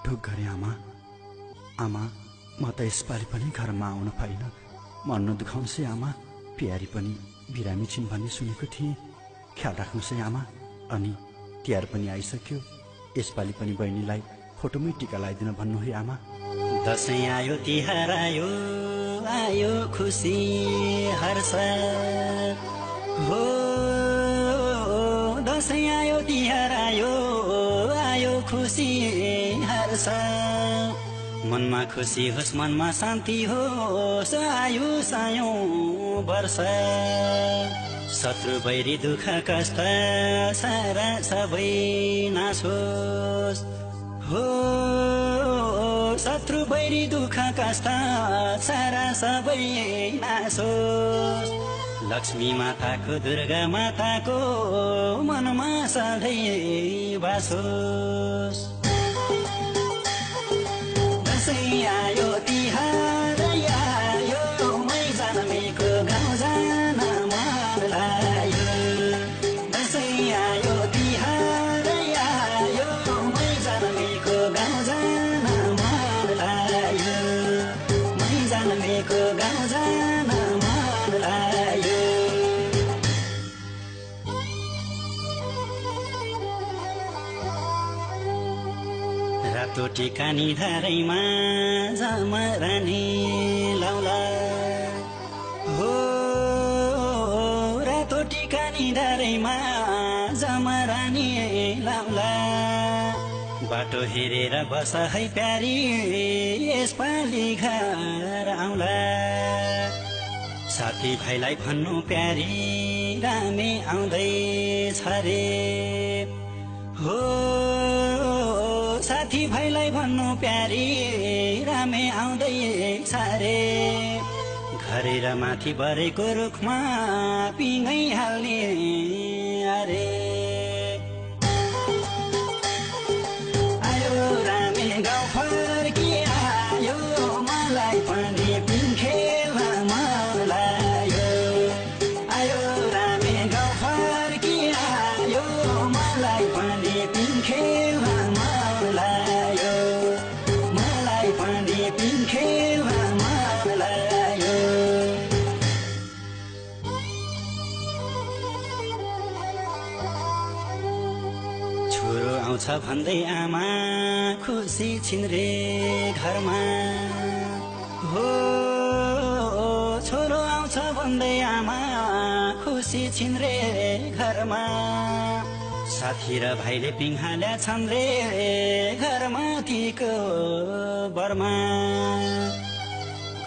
ढुक गरे आमा आमा म त यसपालि पनि घरमा आउन पाइन मन नदुखाउनुस् है आमा प्यारी पनि बिरामी छिन् भन्ने सुनेको थिएँ ख्याल राख्नुस् है आमा अनि तिहार पनि आइसक्यो यसपालि पनि बहिनीलाई फोटोमै टिका लगाइदिन भन्नु है आमा दशैं आयो तिहार आयो आयो खुसी हर्ष हो दशैं आयो तिहार आयो आयो खुसी हर्ष मनमा खुसी होस् मनमा शान्ति होस् आयु सायौं वर्ष शत्रु बैरी दुःख कष्ट सारा सबै नाश होस् हो शत्रु बैरी दुःख कष्ट सारा सबै नाश होस् लक्ष्मी माताको दुर्गा माताको मनमा सधैँ वास होस् दशैं आयो तिहार आयो मै जन्मेको गाउँ जान मन लाग्यो दशैं आयो तिहार आयो मै जन्मेको गाउँ जान मन लाग्यो मै जन्मेको गाउँ जान मन लाग्यो रातो टिका निधारैमा जमरानी लाउला हो रातो टिका निधारैमा जमरानी लाउला बाटो हेरेर बस है प्यारी यसपालि घर आउला साथी भाइलाई भन्नु प्यारी रामे आउँदैछ रे हो साथी भाइलाई भन्नु प्यारी रामे आउँदैछ रे घरेर माथि बरेको रुखमा पिङै हाल्ने अरे आयो रामे गाउँ फर्की आयो मलाई पनि पिङ खेल्न मन लाग्यो आयो रामे गाउँ फर्की आयो मलाई पनि पिङ खेल्न मन लाग्यो मलाई पनि पिङ खेल्न मन लाग्यो छोरो आउँछ भन्दै आमा खुसी छिन् रे घरमा हो छोरो आउँछ भन्दै आमा खुसी छिन् रे घरमा साथी र भाइले पिङ हाल्या छन् रे घरमाथिको बरमा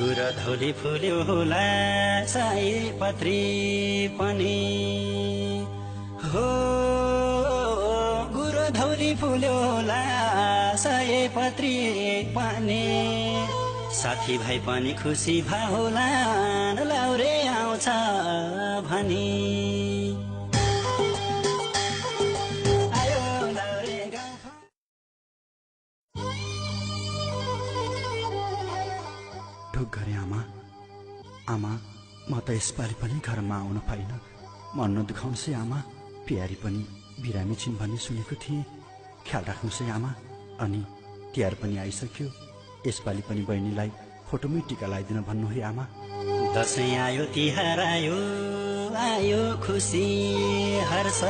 गुरधौली फुल्यो होला सयपत्री पनि हो गुरधौली फुल्यो होला सयपत्री पनि साथी भाइ पनि खुसी भा होला लाउरे आउँछ भनी ढुक गरे आमा आमा म त यसपालि पनि घरमा आउन पाइन मन नदुखाउनुस् है आमा प्यारी पनि बिरामी छिन् भन्ने सुनेको थिएँ ख्याल राख्नुस् है आमा अनि तिहार पनि आइसक्यो यसपालि पनि बहिनीलाई फोटोमै टिका लगाइदिन भन्नु है आमा दशैं आयो तिहार आयो आयो खुसी हर्ष